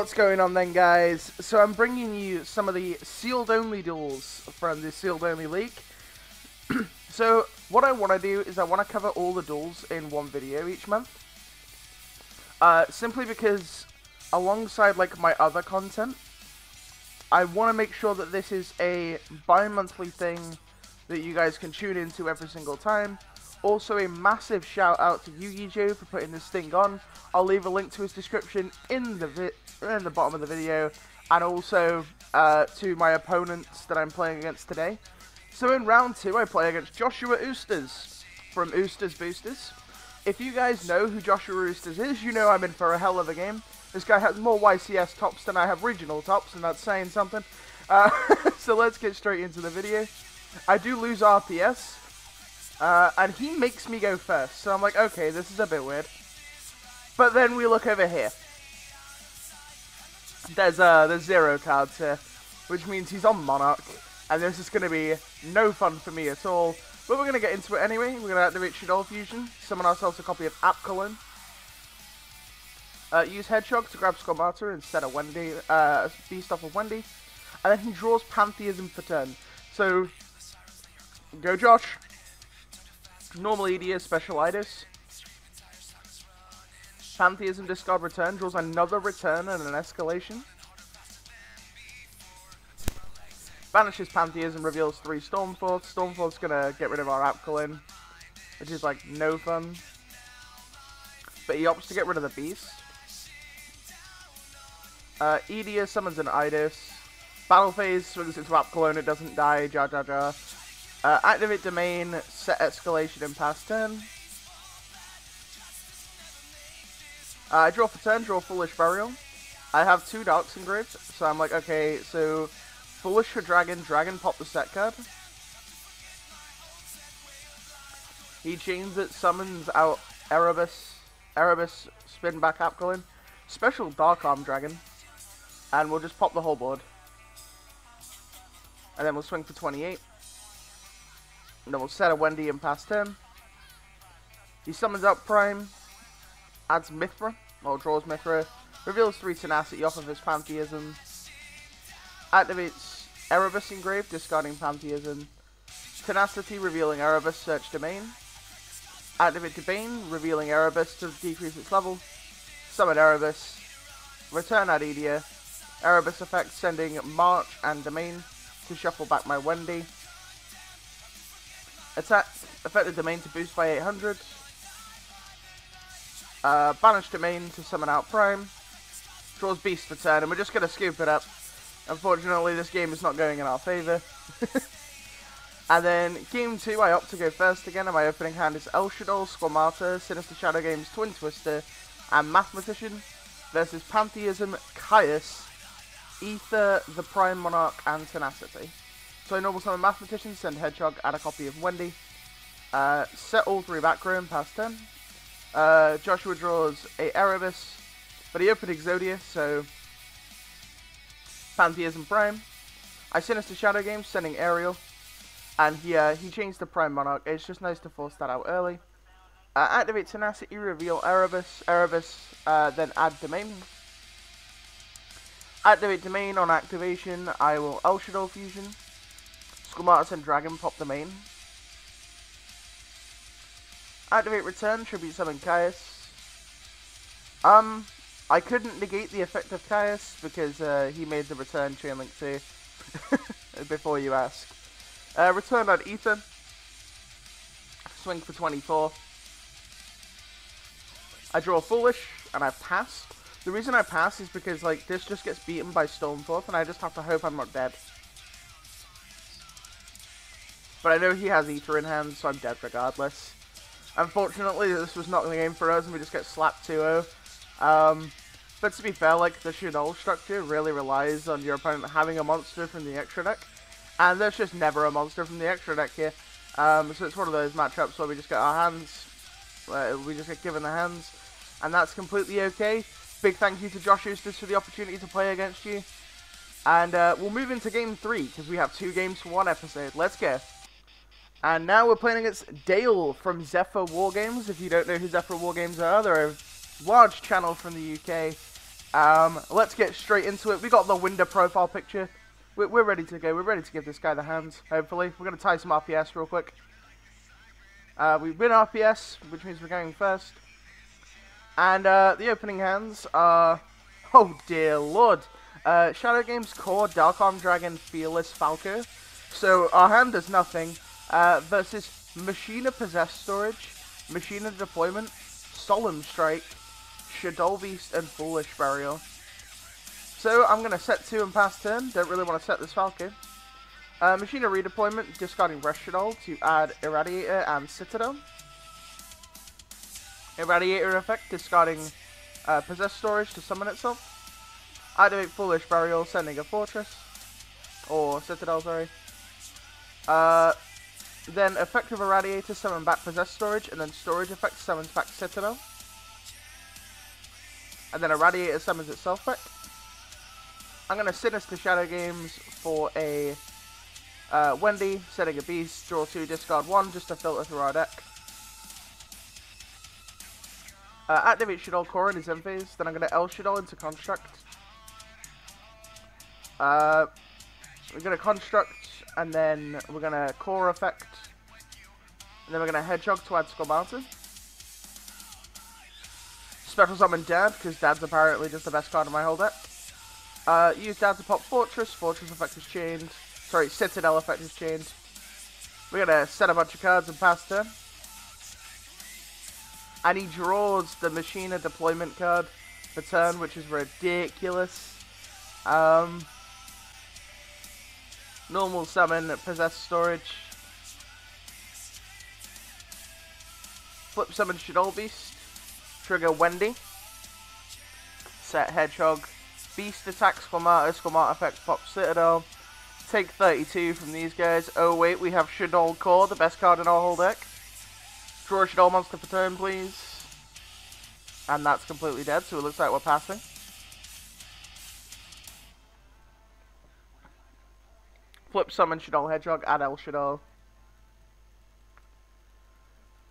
What's going on then, guys? So I'm bringing you some of the sealed only duels from the sealed only league. So what I want to do is I want to cover all the duels in one video each month. Simply because alongside like my other content, I want to make sure that this is a bi-monthly thing that you guys can tune into every single time. Also, a massive shout out to Yugi Joe for putting this thing on. I'll leave a link to his description in the bottom of the video, and also to my opponents that I'm playing against today. So in round 2, I play against Joshua Oosters from Oosters Boosters. If you guys know who Joshua Oosters is, you know I'm in for a hell of a game. This guy has more YCS tops than I have regional tops, and that's saying something. So let's get straight into the video. I do lose RPS. And he makes me go first, so I'm like, okay, this is a bit weird. But then we look over here. There's 0 cards here, which means he's on Monarch, and this is going to be no fun for me at all. But we're going to get into it anyway. We're going to activate Shadow Fusion, summon ourselves a copy of Apcolon. Use Hedgehog to grab Squamata instead of Wendy, Beast off of Wendy. And then he draws Pantheism for turn. So, go Josh. Normal EDS, Specialitis. Pantheism, discard return, draws another return and an escalation. Banishes Pantheism, reveals 3 Stormforce. Stormforce's gonna get rid of our Apcolon, which is like no fun. But he opts to get rid of the Beast. Edia summons an Idis. Battle phase, swings into Apcolon, it doesn't die, jar jar jar. Activate Domain, set Escalation and pass turn. I draw for turn, draw Foolish Burial. I have 2 Darks engraved, so I'm like, okay, so Foolish for Dragon, Dragon pop the set card. He chains it, summons out Erebus, spin back Apcolon, special Dark Arm Dragon, and we'll just pop the whole board. And then we'll swing for 28. And then we'll set a Wendy and pass turn. He summons out Prime, adds Mithra, or draws Mithra, reveals 3 Tenacity off of his Pantheism, activates Erebus engraved, discarding Pantheism, Tenacity, revealing Erebus, search Domain, activate Domain, revealing Erebus to decrease its level, summon Erebus, return Adedia, Erebus effect sending March and Domain to shuffle back my Wendy. Attack, affected Domain to boost by 800. Banish Domain to summon out Prime. Draws Beast for turn, and we're just going to scoop it up. Unfortunately, this game is not going in our favour. And then, game 2, I opt to go first again, and my opening hand is El Shaddai, Squamata, Sinister Shadow Games, Twin Twister, and Mathematician, versus Pantheism, Caius, Ether, the Prime Monarch, and Tenacity. So I normal summon Mathematician, send Hedgehog, add a copy of Wendy. Set all 3 back row and pass turn. Joshua draws a Erebus, but he opened Exodia, so Pantheism Prime. I Sinister Shadow Games, sending Ariel, and he changed the Prime Monarch. It's just nice to force that out early. Activate Tenacity, reveal Erebus, then add Domain. Activate Domain. On activation, I will El Shaddai Fusion. Squamata and Dragon pop Domain. Activate Return, tribute summon Caius. I couldn't negate the effect of Caius because he made the return chain link too. Before you ask. Return on Ether. Swing for 24. I draw Foolish, and I pass. The reason I pass is because like this just gets beaten by Stormforth, and I just have to hope I'm not dead. But I know he has Ether in hand, so I'm dead regardless. Unfortunately, this was not the game for us, and we just get slapped 2-0. But to be fair, like, the Shadow structure really relies on your opponent having a monster from the extra deck. And there's just never a monster from the extra deck here. So it's one of those matchups where we just get our hands, we just get given the hands. And that's completely okay. Big thank you to Josh Oosters for the opportunity to play against you. And we'll move into game 3, because we have 2 games for 1 episode. Let's go. And now we're playing against Dale from Zephyr Wargames. If you don't know who Zephyr Wargames are, they're a large channel from the UK. Let's get straight into it. We got the window profile picture. We're ready to go. We're ready to give this guy the hands, hopefully. We're going to tie some RPS real quick. We win RPS, which means we're going first. And the opening hands are... Oh dear lord. Shadow Games Core, Dark Arm Dragon, Fearless Falco. So our hand does nothing. Versus Machina Possessed Storage, Machina Deployment, Solemn Strike, Shadow Beast, and Foolish Burial. So I'm going to set 2 and pass turn. Don't really want to set this Falco. Machina Redeployment, discarding Shadow to add Irradiator and Citadel. Irradiator effect, discarding Possessed Storage to summon itself. Activate Foolish Burial, sending a Fortress. Or Citadel, sorry. Then Effective Irradiator, summon back Possessed Storage, and then Storage effect summons back Citadel. And then Irradiator summons itself back. I'm going to Sinister Shadow Games for a Wendy, setting a Beast, draw 2, discard 1, just to filter through our deck. Activate Shadow Core in his end phase, then I'm going to L Shadow into Construct. We're going to Construct, and then we're going to Core effect. And then we're going to Hedgehog to add Squamata. Special Summon Dad, because Dad's apparently just the best card in my whole deck. Use Dad to pop Fortress. Fortress effect is chained. Sorry, Citadel effect is chained. We're going to set a bunch of cards and pass turn. And he draws the Machina Deployment card for turn, which is ridiculous. Normal summon, Possessed Storage. Flip summon Shadow Beast. Trigger Wendy. Set Hedgehog. Beast attacks Squamata. Squamata effect pop Citadel. Take 32 from these guys. Oh wait, we have Shadow Core, the best card in our whole deck. Draw a Shadow monster for turn, please. And that's completely dead, so it looks like we're passing. Flip summon Shadow Hedgehog, add El Shadow.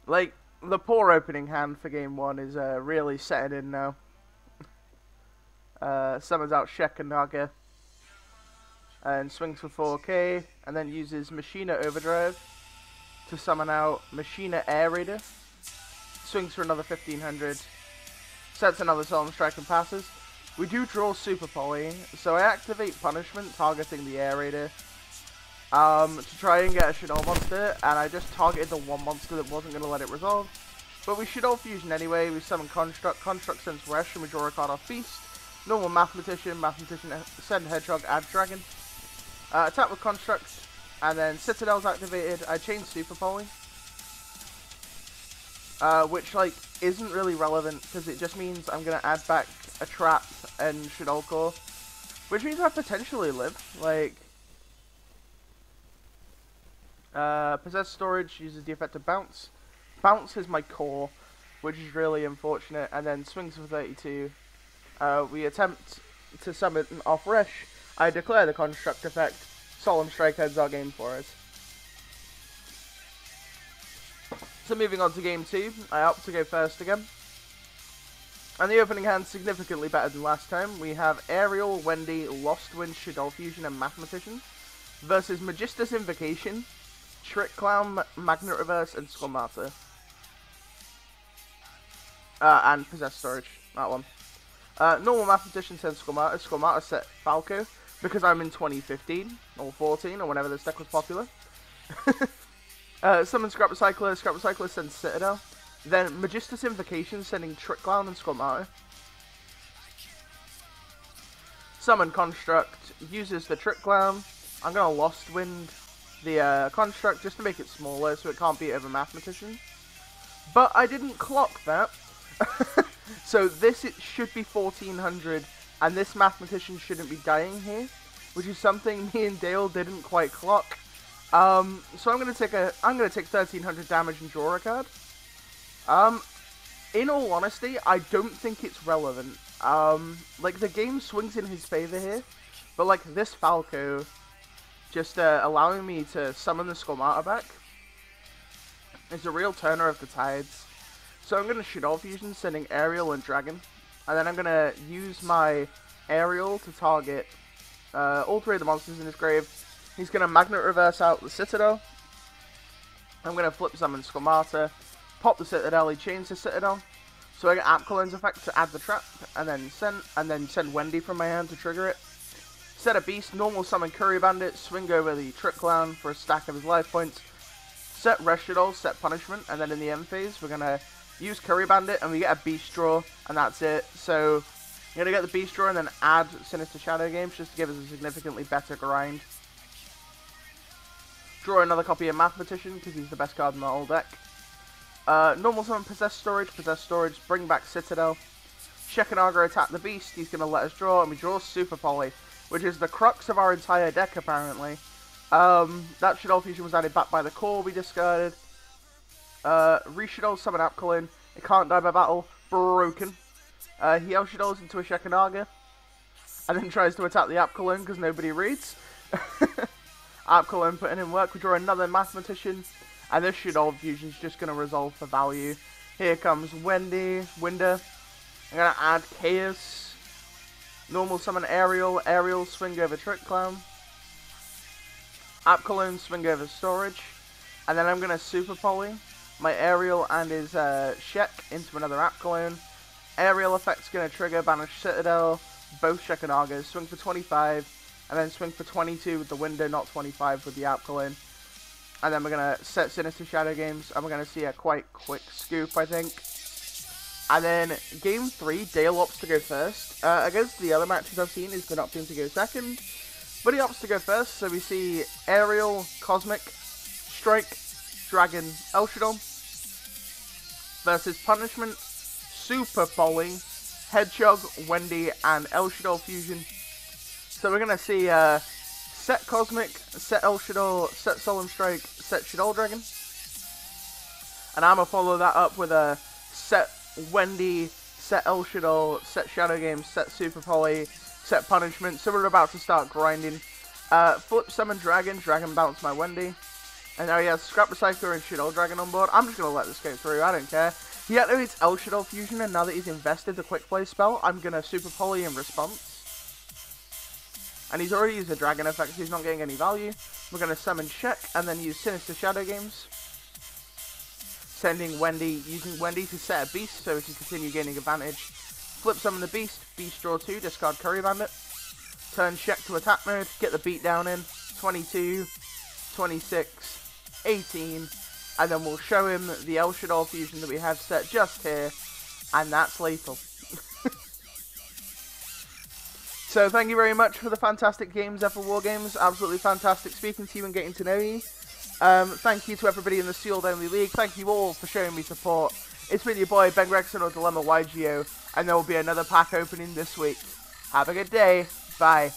Like, the poor opening hand for game 1 is really setting in now. Summons out Shek and Naga. And swings for 4k, and then uses Machina Overdrive to summon out Machina Air Raider. Swings for another 1500. Sets another Solemn Strike and passes. We do draw Super Poly, so I activate Punishment targeting the Air Raider. To try and get a Shadow monster, and I just targeted the one monster that wasn't going to let it resolve. But we Shadow Fusion anyway. We summon Construct, Construct sends Resh, and we draw a card off Beast. Normal Mathematician, Mathematician send Hedgehog, add Dragon. Attack with Construct, and then Citadel's activated. I chain Super Poly, which like isn't really relevant because it just means I'm gonna add back a Trap and Shadow Core, which means I potentially live. Like, Possessed Storage uses the effect of Bounce. Bounce is my core, which is really unfortunate, and then swings for 32. We attempt to summon off Resh. I declare the Construct effect. Solemn Strike ends our game for us. So moving on to game 2, I opt to go first again. And the opening hand's significantly better than last time. We have Aerial, Wendy, Lost Wind, Shadow Fusion, and Mathematician versus Magister's Invocation, Trick Clown, Magnet Reverse, and Squamata. And Possessed Storage, that one. Normal Mathematician sends Squamata. Squamata set Falco, because I'm in 2015, or 14, or whenever this deck was popular. Summon Scrap Recycler. Scrap Recycler sends Citadel. Then Magister's Invocation sending Trick Clown and Squamata. Summon Construct. Uses the Trick Clown. I'm going to Lost Wind the Construct just to make it smaller so it can't beat over Mathematician. But I didn't clock that. So this, it should be 1400, and this Mathematician shouldn't be dying here, which is something me and Dale didn't quite clock. So I'm gonna take 1300 damage and draw a card. In all honesty, I don't think it's relevant. Like, the game swings in his favor here, but like this Falco just allowing me to summon the Squamata back is a real turner of the tides. So I'm going to Shadow Fusion, sending Aerial and Dragon. And then I'm going to use my aerial to target all 3 of the monsters in his grave. He's going to Magnet Reverse out the Citadel. I'm going to flip summon Squamata, pop the Citadel, he chains the Citadel. So I get Apcolin's effect to add the trap, and then send Wendy from my hand to trigger it. Set a Beast, normal summon Curry Bandit, swing over the Trick Clown for a stack of his life points. Set Reshadol, set Punishment, and then in the end phase we're going to use Curry Bandit, and we get a Beast draw, and that's it. So you're going to get the Beast draw and then add Sinister Shadow Games just to give us a significantly better grind. Draw another copy of Mathematician because he's the best card in the whole deck. Normal summon Possess Storage, bring back Citadel. Shekhanaga attack the Beast, he's going to let us draw, and we draw Super Poly, which is the crux of our entire deck apparently. That Shadow Fusion was added back by the core we discarded. Reshadol, summon Apcolin, it can't die by battle, broken. He Elshadows into a Shekhanaga, and then tries to attack the Apcolin because nobody reads. Apcolin putting in work, we draw another Mathematician, and this Shadow Fusion is just going to resolve for value. Here comes Winder. I'm going to add Chaos. Normal summon Aerial, swing over Trick Clown. Apcolin, swing over Storage. And then I'm going to Super Poly my Aerial and his Shek into another Apcolin. Aerial effect's going to trigger Banish Citadel, both Shekhanagas, swing for 25, and then swing for 22 with the Winder, not 25 with the Apcolin. And then we're going to set Sinister Shadow Games, and we're going to see a quite quick scoop, I think. And then game 3, Dale opts to go first. Against the other matches I've seen, he's been opting to go second. But he opts to go first, so we see Aerial, Cosmic, Strike, Dragon, Elshadol. Versus Punishment, Super Poly, Hedgehog, Wendy, and Elshadol Fusion. So we're going to see set Cosmic, set Elshadol, set Solemn Strike, set Shadow Dragon. And I'm going to follow that up with a set Wendy, set Elshadol, set Shadow Games, set Super Poly, set Punishment. So we're about to start grinding. Flip Summon Dragon, Dragon bounce my Wendy. And now he has Scrap Recycler and Shadow Dragon on board. I'm just going to let this go through, I don't care. He had to his Elshadol Fusion, and now that he's invested the Quick Play spell, I'm going to Super Poly in response. And he's already used a Dragon effect, so he's not getting any value. We're going to summon Shek, and then use Sinister Shadow Games. Sending Wendy, using Wendy to set a Beast, so we can continue gaining advantage. Flip summon the Beast, Beast draw 2, discard Curry Bandit. Turn Shek to attack mode, get the beat down in. 22, 26, 18, and then we'll show him the Elshadol Fusion that we have set just here, and that's lethal. So thank you very much for the fantastic game, Zephyr Wargames. Absolutely fantastic speaking to you and getting to know you. Thank you to everybody in the Sealed Only League. Thank you all for showing me support. It's been your boy, Ben Gregson or Dilemma YGO, and there will be another pack opening this week. Have a good day. Bye.